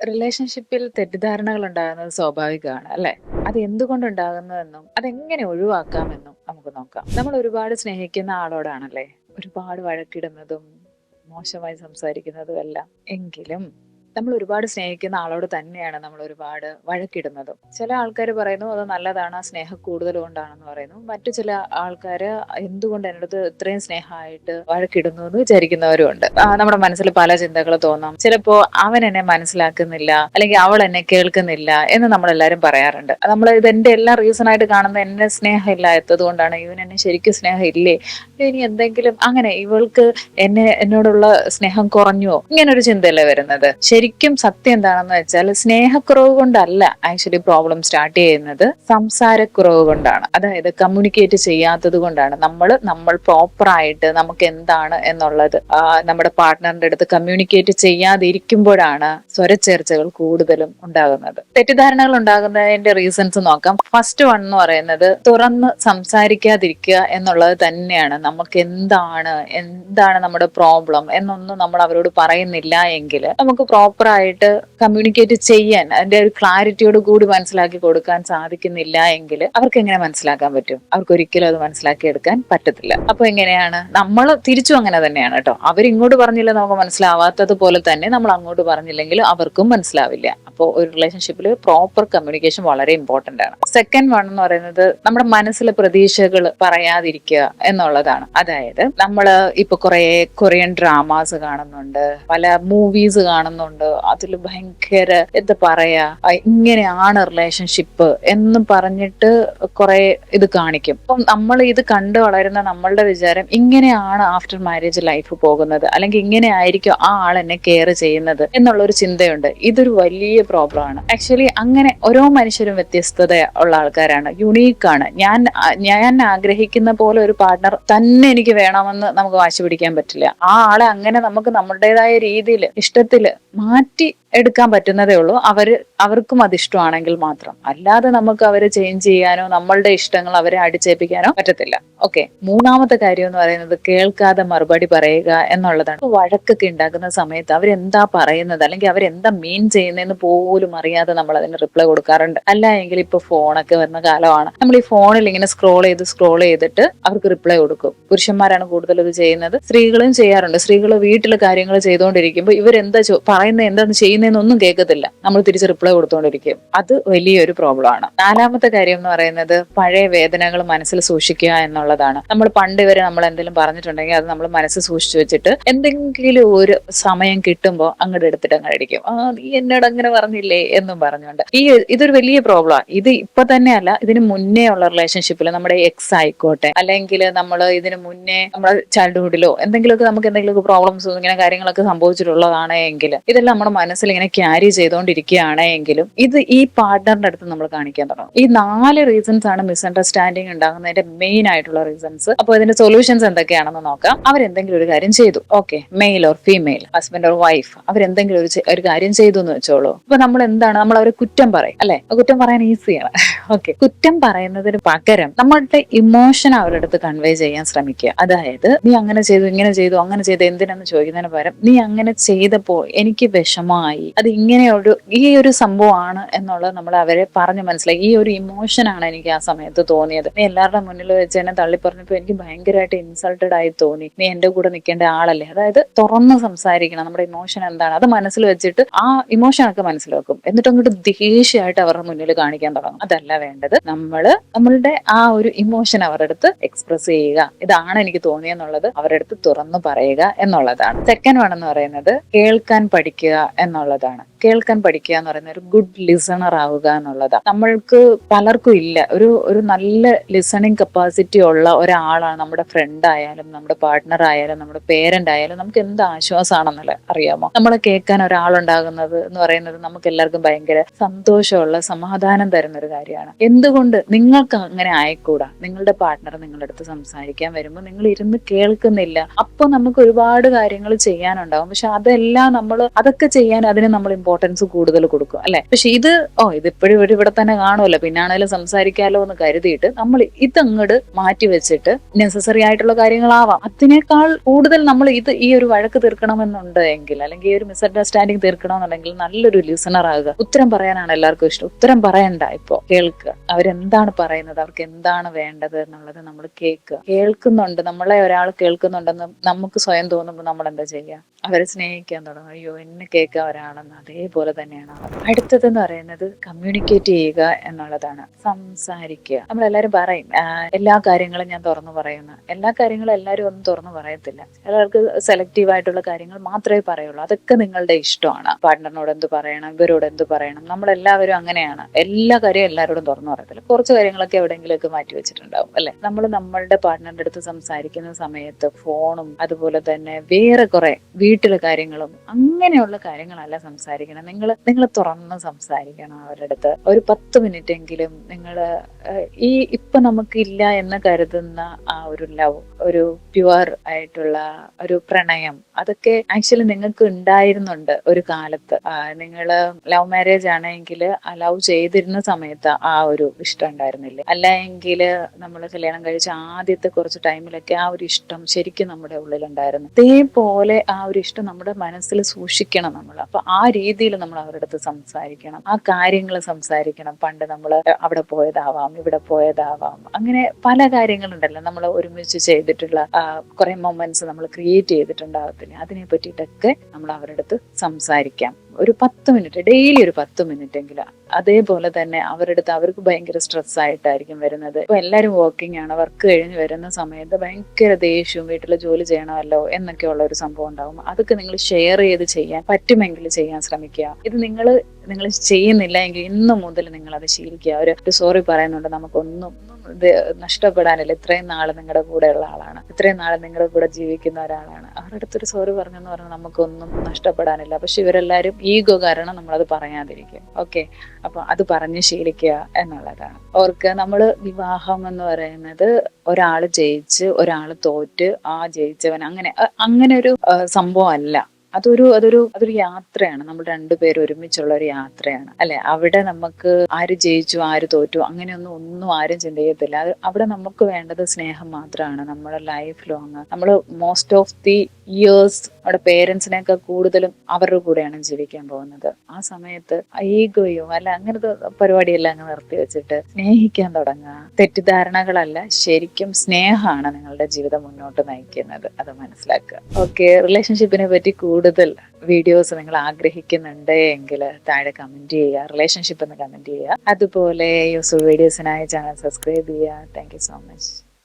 റിലേഷൻഷിപ്പിൽ തെറ്റിദ്ധാരണകൾ ഉണ്ടാകുന്നത് സ്വാഭാവികമാണ് അല്ലെ? അത് എന്തുകൊണ്ടുണ്ടാകുന്നുവെന്നും അതെങ്ങനെ ഒഴിവാക്കാമെന്നും നമുക്ക് നോക്കാം. നമ്മൾ ഒരുപാട് സ്നേഹിക്കുന്ന ആളോടാണല്ലേ ഒരുപാട് വഴക്കിടുന്നതും മോശമായി സംസാരിക്കുന്നതും എല്ലാം. എങ്കിലും നമ്മൾ ഒരുപാട് സ്നേഹിക്കുന്ന ആളോട് തന്നെയാണ് നമ്മൾ ഒരുപാട് വഴക്കിടുന്നതും. ചില ആൾക്കാർ പറയുന്നു അത് നല്ലതാണ്, ആ സ്നേഹം കൂടുതൽ കൊണ്ടാണെന്ന് പറയുന്നു. മറ്റു ചില ആൾക്കാര് എന്തുകൊണ്ട് എൻ്റെ അടുത്ത് ഇത്രയും സ്നേഹമായിട്ട് വഴക്കിടുന്നു എന്ന് വിചാരിക്കുന്നവരും ഉണ്ട്. നമ്മുടെ മനസ്സിൽ പല ചിന്തകൾ തോന്നാം. ചിലപ്പോ അവൻ എന്നെ മനസ്സിലാക്കുന്നില്ല, അല്ലെങ്കിൽ അവൾ എന്നെ കേൾക്കുന്നില്ല എന്ന് നമ്മൾ എല്ലാവരും പറയാറുണ്ട്. നമ്മൾ ഇതെന്റെ എല്ലാ റീസൺ ആയിട്ട് കാണുന്നത് എന്നെ സ്നേഹം ഇല്ലാത്തത് കൊണ്ടാണ്. ഇവൻ എന്നെ ശരിക്കും സ്നേഹം ഇല്ലേ, ഇനി എന്തെങ്കിലും അങ്ങനെ ഇവൾക്ക് എന്നോടുള്ള സ്നേഹം കുറഞ്ഞോ, ഇങ്ങനെ ഒരു ചിന്തയല്ലേ വരുന്നത്. ശരിക്കും സത്യം എന്താണെന്ന് വെച്ചാൽ സ്നേഹക്കുറവ് കൊണ്ടല്ല ആക്ച്വലി പ്രോബ്ലം സ്റ്റാർട്ട് ചെയ്യുന്നത്, സംസാരക്കുറവ് കൊണ്ടാണ്. അതായത് കമ്മ്യൂണിക്കേറ്റ് ചെയ്യാത്തത് കൊണ്ടാണ്. നമ്മൾ പ്രോപ്പർ ആയിട്ട് നമുക്ക് എന്താണ് എന്നുള്ളത് നമ്മുടെ പാർട്ട്ണറിന്റെ അടുത്ത് കമ്മ്യൂണിക്കേറ്റ് ചെയ്യാതിരിക്കുമ്പോഴാണ് സ്വരച്ചേർച്ചകൾ കൂടുതലും ഉണ്ടാകുന്നത്. തെറ്റിദ്ധാരണകൾ ഉണ്ടാകുന്നതിന്റെ റീസൺസ് നോക്കാം. ഫസ്റ്റ് വൺ എന്ന് പറയുന്നത് തുറന്ന് സംസാരിക്കാതിരിക്കുക എന്നുള്ളത് തന്നെയാണ്. നമുക്ക് എന്താണ് നമ്മുടെ പ്രോബ്ലം എന്നൊന്നും നമ്മൾ അവരോട് പറയുന്നില്ല എങ്കിൽ നമുക്ക് പ്രോപ്പർ ആയിട്ട് കമ്മ്യൂണിക്കേറ്റ് ചെയ്യാൻ, അതിന്റെ ഒരു ക്ലാരിറ്റിയോട് കൂടി മനസ്സിലാക്കി കൊടുക്കാൻ സാധിക്കുന്നില്ല എങ്കിൽ അവർക്ക് എങ്ങനെ മനസ്സിലാക്കാൻ പറ്റും? അവർക്ക് ഒരിക്കലും അത് മനസ്സിലാക്കി എടുക്കാൻ പറ്റത്തില്ല. അപ്പൊ എങ്ങനെയാണ്? നമ്മൾ തിരിച്ചും അങ്ങനെ തന്നെയാണ് കേട്ടോ. അവരിങ്ങോട്ട് പറഞ്ഞില്ല നമുക്ക് മനസ്സിലാവാത്തത് പോലെ തന്നെ നമ്മൾ അങ്ങോട്ട് പറഞ്ഞില്ലെങ്കിൽ അവർക്കും മനസ്സിലാവില്ല. അപ്പോൾ ഒരു റിലേഷൻഷിപ്പിൽ പ്രോപ്പർ കമ്മ്യൂണിക്കേഷൻ വളരെ ഇമ്പോർട്ടന്റ് ആണ്. സെക്കൻഡ് വൺ എന്ന് പറയുന്നത് നമ്മുടെ മനസ്സിലെ പ്രതീക്ഷകൾ പറയാതിരിക്കുക എന്നുള്ളതാണ്. അതായത് നമ്മള് ഇപ്പൊ കുറെ കൊറിയൻ ഡ്രാമാസ് കാണുന്നുണ്ട്, പല മൂവീസ് കാണുന്നുണ്ട്. അതിൽ ഭയങ്കര എന്താ പറയാ, ഇങ്ങനെയാണ് റിലേഷൻഷിപ്പ് എന്നും പറഞ്ഞിട്ട് കുറെ ഇത് കാണിക്കും. അപ്പം നമ്മൾ ഇത് കണ്ടു വളരുന്ന നമ്മളുടെ വിചാരം ഇങ്ങനെയാണ് ആഫ്റ്റർ മാരേജ് ലൈഫ് പോകുന്നത്, അല്ലെങ്കിൽ ഇങ്ങനെ ആയിരിക്കും ആ ആൾ എന്നെ കെയർ ചെയ്യുന്നത് എന്നുള്ളൊരു ചിന്തയുണ്ട്. ഇതൊരു വലിയ പ്രോബ്ലം ആണ് ആക്ച്വലി. അങ്ങനെ ഓരോ മനുഷ്യരും വ്യത്യസ്തത ഉള്ള ആൾക്കാരാണ്, യുണീക്കാണ്. ഞാൻ ആഗ്രഹിക്കുന്ന പോലെ ഒരു പാർട്ട്ണർ തന്നെ എനിക്ക് വേണമെന്ന് നമുക്ക് വാശി പിടിക്കാൻ പറ്റില്ല. ആ ആളെ അങ്ങനെ നമുക്ക് നമ്മുടേതായ രീതിയിൽ ഇഷ്ടത്തില് മാറ്റി എടുക്കാൻ പറ്റുന്നതേ ഉള്ളൂ. അവർക്കും അത് ഇഷ്ടമാണെങ്കിൽ മാത്രം. അല്ലാതെ നമുക്ക് അവരെ ചേഞ്ച് ചെയ്യാനോ നമ്മളുടെ ഇഷ്ടങ്ങൾ അവരെ അടിച്ചേൽപ്പിക്കാനോ പറ്റത്തില്ല. ഓക്കെ. മൂന്നാമത്തെ കാര്യം എന്ന് പറയുന്നത് കേൾക്കാതെ മറുപടി പറയുക എന്നുള്ളതാണ്. വഴക്കൊക്കെ ഉണ്ടാക്കുന്ന സമയത്ത് അവരെന്താ പറയുന്നത് അല്ലെങ്കിൽ അവരെന്താ മീൻ ചെയ്യുന്നതെന്ന് പോലും അറിയാതെ നമ്മൾ അതിന് റിപ്ലൈ കൊടുക്കാറുണ്ട്. അല്ല എങ്കിൽ ഇപ്പൊ ഫോണൊക്കെ വരുന്ന കാലമാണ്, നമ്മൾ ഈ ഫോണിൽ ഇങ്ങനെ സ്ക്രോൾ ചെയ്തിട്ട് അവർക്ക് റിപ്ലൈ കൊടുക്കും. പുരുഷന്മാരാണ് കൂടുതൽ ഇത് ചെയ്യുന്നത്, സ്ത്രീകളും ചെയ്യാറുണ്ട്. സ്ത്രീകൾ വീട്ടിലെ കാര്യങ്ങൾ ചെയ്തുകൊണ്ടിരിക്കുമ്പോൾ ഇവരെന്താ പറയുന്നത്, എന്താണ് ചെയ്യുന്നതെന്നൊന്നും കേൾക്കത്തില്ല, നമ്മൾ തിരിച്ച് റിപ്ലൈ കൊടുത്തുകൊണ്ടിരിക്കും. അത് വലിയൊരു പ്രോബ്ലം ആണ്. നാലാമത്തെ കാര്യം എന്ന് പറയുന്നത് പഴയ വേദനകൾ മനസ്സിൽ സൂക്ഷിക്കുക എന്നുള്ളതാണ്. നമ്മൾ പണ്ട് വരെ നമ്മൾ എന്തെങ്കിലും പറഞ്ഞിട്ടുണ്ടെങ്കിൽ അത് നമ്മൾ മനസ്സിൽ സൂക്ഷിച്ചു വെച്ചിട്ട് എന്തെങ്കിലും ഒരു സമയം കിട്ടുമ്പോൾ അങ്ങോട്ട് എടുത്തിട്ട് അങ്ങ് അടിക്കും. നീ എന്നോട് അങ്ങനെ പറഞ്ഞില്ലേ എന്നും പറഞ്ഞുകൊണ്ട്. ഇതൊരു വലിയ പ്രോബ്ലമാണ്. ഇത് ഇപ്പൊ തന്നെയല്ല, ഇതിന് മുന്നേ ഉള്ള റിലേഷൻഷിപ്പിൽ നമ്മുടെ എക്സ് ആയിക്കോട്ടെ, അല്ലെങ്കിൽ നമ്മൾ ഇതിന് മുന്നേ നമ്മുടെ ചൈൽഡ്ഹുഡിലോ നമുക്ക് എന്തെങ്കിലുമൊക്കെ പ്രോബ്ലംസ് ഇങ്ങനെ കാര്യങ്ങളൊക്കെ സംഭവിച്ചിട്ടുള്ളതാണ് എങ്കിൽ ഇതെല്ലാം നമ്മുടെ മനസ്സിൽ ഇങ്ങനെ ക്യാരി ചെയ്തുകൊണ്ടിരിക്കുകയാണ് എങ്കിലും ഈ പാർട്ട്ണറിന്റെ അടുത്ത് നമ്മൾ കാണിക്കാൻ തുടങ്ങും. ഈ 4 റീസൺസ് ആണ് മിസ്അണ്ടർസ്റ്റാൻഡിങ് ഉണ്ടാകുന്നതിന്റെ മെയിൻ ആയിട്ടുള്ള റീസൺസ്. അപ്പോൾ ഇതിന്റെ സൊല്യൂഷൻസ് എന്തൊക്കെയാണെന്ന് നോക്കാം. അവരെന്തെങ്കിലും ഒരു കാര്യം ചെയ്തു, okay, male or female, husband or wife, അവരെന്തെങ്കിലും ഒരു കാര്യം ചെയ്തു എന്ന് വെച്ചോളൂ. അപ്പൊ നമ്മൾ അവരെ കുറ്റം പറയും അല്ലെ? കുറ്റം പറയാൻ ഈസിയാണ്. ഓക്കെ. കുറ്റം പറയുന്നതിന് പകരം നമ്മളുടെ ഇമോഷൻ അവരുടെ അടുത്ത് കൺവേ ചെയ്യാൻ ശ്രമിക്കുക. അതായത് നീ അങ്ങനെ ചെയ്തു, ഇങ്ങനെ ചെയ്തു, അങ്ങനെ ചെയ്തു എന്തിനെന്ന് ചോദിക്കുന്നതിന് പകരം നീ അങ്ങനെ ചെയ്തപ്പോൾ എനിക്ക് വിഷമമായി, അത് ഈ ഒരു സംഭവമാണ് എന്നുള്ളത് നമ്മൾ അവരെ പറഞ്ഞ് മനസ്സിലാക്കി. ഈ ഒരു ഇമോഷനാണ് എനിക്ക് ആ സമയത്ത് തോന്നിയത്. നീ എല്ലാവരുടെ മുന്നിൽ വെച്ച് എന്നെ തള്ളി പറഞ്ഞപ്പോൾ എനിക്ക് ഭയങ്കരമായിട്ട് ഇൻസൾട്ടഡ് ആയി തോന്നി, നീ എന്റെ കൂടെ നിൽക്കേണ്ട ആളല്ലേ. അതായത് തുറന്ന് സംസാരിക്കണം. നമ്മുടെ ഇമോഷൻ എന്താണ് അത് മനസ്സിൽ വെച്ചിട്ട് ആ ഇമോഷനൊക്കെ മനസ്സിലാക്കും. എന്നിട്ട് അങ്ങോട്ട് ദേഷ്യമായിട്ട് അവരുടെ മുന്നിൽ കാണിക്കാൻ തുടങ്ങും. അതല്ല വേണ്ടത്. നമ്മളുടെ ആ ഒരു ഇമോഷൻ അവരുടെ അടുത്ത് എക്സ്പ്രസ് ചെയ്യുക. ഇതാണ് എനിക്ക് തോന്നിയെന്നുള്ളത് അവരുടെ അടുത്ത് തുറന്നു പറയുക എന്നുള്ളതാണ്. സെക്കൻഡ് വൺ എന്ന് പറയുന്നത് കേൾക്കാൻ പഠിക്കുക എന്നുള്ളതാണ്. കേൾക്കാൻ പഠിക്കുക എന്ന് പറയുന്നത് ഒരു ഗുഡ് ലിസണർ ആവുക എന്നുള്ളതാണ്. നമ്മൾക്ക് പലർക്കും ഇല്ല ഒരു നല്ല ലിസണിങ് കപ്പാസിറ്റി ഉള്ള ഒരാളാണ് നമ്മുടെ ഫ്രണ്ട് ആയാലും നമ്മുടെ പാർട്ട്ണർ ആയാലും നമ്മുടെ പേരന്റ് ആയാലും നമുക്ക് എന്ത് ആശ്വാസമാണെന്നല്ലേ അറിയാമോ? നമ്മളെ കേൾക്കാൻ ഒരാളുണ്ടാകുന്നത് എന്ന് പറയുന്നത് നമുക്ക് എല്ലാവർക്കും ഭയങ്കര സന്തോഷമുള്ള സമാധാനം തരുന്ന ഒരു കാര്യമാണ്. എന്തുകൊണ്ട് നിങ്ങൾക്ക് അങ്ങനെ ആയിക്കൂടാ? നിങ്ങളുടെ പാർട്ട്ണർ നിങ്ങളുടെ അടുത്ത് സംസാരിക്കാൻ വരുമ്പോൾ നിങ്ങൾ ഇരുന്ന് കേൾക്കുന്നില്ല. അപ്പൊ നമുക്ക് ഒരുപാട് കാര്യങ്ങൾ ചെയ്യാനുണ്ടാവും. പക്ഷെ അതൊക്കെ ചെയ്യാൻ അതിന് നമ്മൾ ഇമ്പോർട്ടൻസ് കൂടുതൽ കൊടുക്കും അല്ലെ. പക്ഷെ ഇതിപ്പോഴും ഇവിടെ തന്നെ കാണുമല്ലോ, പിന്നാണേലും സംസാരിക്കാലോ എന്ന് കരുതിയിട്ട് നമ്മൾ ഇതങ്ങട് മാറ്റി വെച്ചിട്ട് നെസസറി ആയിട്ടുള്ള കാര്യങ്ങളാവാം, അതിനേക്കാൾ കൂടുതൽ നമ്മൾ ഈ ഒരു വഴക്ക് തീർക്കണമെന്നുണ്ട് എങ്കിൽ, അല്ലെങ്കിൽ ഈ ഒരു മിസ്അണ്ടർസ്റ്റാൻഡിങ് തീർക്കണമെന്നുണ്ടെങ്കിൽ നല്ലൊരു ലിസണർ ആകുക. ഉത്തരം പറയാനാണ് എല്ലാവർക്കും ഇഷ്ടം. ഉത്തരം പറയണ്ട, ഇപ്പൊ കേൾക്കുക. അവരെന്താണ് പറയുന്നത്, അവർക്ക് എന്താണ് വേണ്ടത് എന്നുള്ളത് നമ്മൾ കേൾക്കുന്നുണ്ട്. നമ്മളെ ഒരാൾ കേൾക്കുന്നുണ്ടെന്ന് നമുക്ക് സ്വയം തോന്നുമ്പോൾ നമ്മൾ എന്താ ചെയ്യുക? അവരെ സ്നേഹിക്കാൻ തുടങ്ങും. അയ്യോ, എന്നെ കേൾക്കാൻ ഒരാളെന്ന്. അതേപോലെ തന്നെയാണ് അവർ. അടുത്തതെന്ന് പറയുന്നത് കമ്മ്യൂണിക്കേറ്റ് ചെയ്യുക എന്നുള്ളതാണ്. സംസാരിക്കുക. നമ്മളെല്ലാരും പറയും എല്ലാ കാര്യങ്ങളും ഞാൻ തുറന്നു പറയുന്നു. എല്ലാ കാര്യങ്ങളും എല്ലാവരും ഒന്നും തുറന്നു പറയത്തില്ല. ചിലർക്ക് സെലക്റ്റീവ് ആയിട്ടുള്ള കാര്യങ്ങൾ മാത്രമേ പറയുള്ളൂ. അതൊക്കെ നിങ്ങളുടെ ഇഷ്ടമാണ്. പാർട്ട്ണറിനോട് എന്ത് പറയണം, ഇവരോട് എന്ത് പറയണം, നമ്മളെല്ലാവരും അങ്ങനെയാണ്. എല്ലാ കാര്യവും എല്ലാവരോടും തുറന്നു പറയത്തില്ല. കുറച്ച് കാര്യങ്ങളൊക്കെ എവിടെയെങ്കിലുമൊക്കെ മാറ്റി വെച്ചിട്ടുണ്ടാവും അല്ലെ. നമ്മൾ നമ്മളുടെ പാർട്ട്ണറിന്റെ അടുത്ത് സംസാരിക്കുന്ന സമയത്ത് ഫോണും അതുപോലെ തന്നെ വേറെ കുറെ വീട്ടിലെ കാര്യങ്ങളും അങ്ങനെയുള്ള കാര്യങ്ങളല്ല സംസാരിക്കണം. നിങ്ങൾ തുറന്ന് സംസാരിക്കണം അവരുടെ അടുത്ത്. ഒരു 10 മിനിറ്റ് എങ്കിലും നിങ്ങൾ ഇപ്പൊ നമുക്കില്ല എന്ന് കരുതുന്ന ആ ഒരു ലവ്, ഒരു പ്യുവർ ആയിട്ടുള്ള ഒരു പ്രണയം, അതൊക്കെ ആക്ച്വലി നിങ്ങൾക്ക് ഉണ്ടായിരുന്നുണ്ട് ഒരു കാലത്ത്. നിങ്ങൾ ലവ് മാരേജ് ആണെങ്കിൽ ആ ലവ് ചെയ്തിരുന്ന സമയത്ത് ആ ഒരു ഇഷ്ടം ഉണ്ടായിരുന്നില്ലേ? അല്ല എങ്കിൽ നമ്മൾ കല്യാണം കഴിച്ച ആദ്യത്തെ കുറച്ച് ടൈമിലൊക്കെ ആ ഒരു ഇഷ്ടം ശരിക്കും നമ്മുടെ ഉള്ളിലുണ്ടായിരുന്നു. അതേപോലെ ആ ഒരു ഇഷ്ടം നമ്മുടെ മനസ്സിൽ സൂക്ഷിക്കണം നമ്മൾ. അപ്പൊ ആ രീതിയിൽ നമ്മൾ അവരുടെ അടുത്ത് സംസാരിക്കണം, ആ കാര്യങ്ങൾ സംസാരിക്കണം. പണ്ട് നമ്മൾ അവിടെ പോയതാവാം, ഇവിടെ പോയതാവാം, അങ്ങനെ പല കാര്യങ്ങളുണ്ടല്ലോ നമ്മൾ ഒരുമിച്ച് ചെയ്തിട്ടുള്ള കുറെ മൊമെന്റ്സ് നമ്മൾ ക്രിയേറ്റ് ചെയ്തിട്ടുണ്ടാവത്തില്ല. അതിനെ പറ്റിയിട്ടൊക്കെ നമ്മൾ അവരുടെ അടുത്ത് സംസാരിക്കാം. ഒരു 10 മിനിറ്റ്, ഡെയിലി ഒരു 10 മിനിറ്റ് എങ്കിലും. അതേപോലെ തന്നെ അവരുടെ അടുത്ത്, അവർക്ക് ഭയങ്കര സ്ട്രെസ് ആയിട്ടായിരിക്കും വരുന്നത്. ഇപ്പൊ എല്ലാവരും വർക്കിംഗ് ആണ്. വർക്ക് കഴിഞ്ഞ് വരുന്ന സമയത്ത് ഭയങ്കര ദേഷ്യവും വീട്ടിൽ ജോലി ചെയ്യണമല്ലോ എന്നൊക്കെയുള്ള ഒരു സംഭവം ഉണ്ടാവും. അതൊക്കെ നിങ്ങൾ ഷെയർ ചെയ്ത് ചെയ്യാൻ പറ്റുമെങ്കിൽ ചെയ്യാൻ ശ്രമിക്കുക. ഇത് നിങ്ങൾ ചെയ്യുന്നില്ല എങ്കിൽ ഇന്നു മുതൽ നിങ്ങൾ അത് ശീലിക്കുക. ഒരു സോറി പറയുന്നുണ്ട്, നമുക്കൊന്നും ഇത് നഷ്ടപ്പെടാനില്ല. ഇത്രയും നാൾ നിങ്ങളുടെ കൂടെയുള്ള ആളാണ്, ഇത്രയും നാൾ നിങ്ങളുടെ കൂടെ ജീവിക്കുന്ന ഒരാളാണ്. അവരുടെ അടുത്തൊരു സോറി പറഞ്ഞെന്ന് പറഞ്ഞാൽ നമുക്കൊന്നും നഷ്ടപ്പെടാനില്ല. പക്ഷെ ഇവരെല്ലാവരും ഈഗോ കാരണം നമ്മളത് പറയാതിരിക്കും. ഓക്കെ, അപ്പൊ അത് പറഞ്ഞ് ശീലിക്കുക എന്നുള്ളതാണ്. അവർക്ക് വിവാഹം എന്ന് പറയുന്നത് ഒരാൾ ജയിച്ച് ഒരാൾ തോറ്റ്, ആ ജയിച്ചവൻ അങ്ങനെ ഒരു സംഭവം അല്ല. അതൊരു യാത്രയാണ്. നമ്മൾ രണ്ടുപേരും ഒരുമിച്ചുള്ള ഒരു യാത്രയാണ് അല്ലെ. അവിടെ നമുക്ക് ആര് ജയിച്ചു ആര് തോറ്റു ഒന്നും ആരും ചിന്തിക്കത്തില്ല. അവിടെ നമുക്ക് വേണ്ടത് സ്നേഹം മാത്രമാണ്. നമ്മുടെ ലൈഫ് ലോങ് നമ്മൾ മോസ്റ്റ് ഓഫ് ദി ഇയേഴ്സ് അവിടെ പേരൻസിനെയൊക്കെ കൂടുതലും അവരുടെ കൂടെയാണ് ജീവിക്കാൻ പോകുന്നത്. ആ സമയത്ത് ഈഗോയോ അങ്ങനത്തെ പരിപാടിയെല്ലാം അങ്ങ് നിർത്തി വെച്ചിട്ട് സ്നേഹിക്കാൻ തുടങ്ങുക. തെറ്റിദ്ധാരണകളല്ല, ശരിക്കും സ്നേഹമാണ് നിങ്ങളുടെ ജീവിതം മുന്നോട്ട് നയിക്കുന്നത്. അത് മനസ്സിലാക്കുക. ഓക്കെ, റിലേഷൻഷിപ്പിനെ പറ്റി കൂടുതൽ വീഡിയോസ് നിങ്ങൾ ആഗ്രഹിക്കുന്നുണ്ട് എങ്കിൽ താഴെ കമന്റ് ചെയ്യുക, റിലേഷൻഷിപ്പ് എന്ന് കമന്റ് ചെയ്യുക. അതുപോലെ യൂസ്ഫുൾ വീഡിയോസിനായി ചാനൽ സബ്സ്ക്രൈബ് ചെയ്യുക. Thank you so much.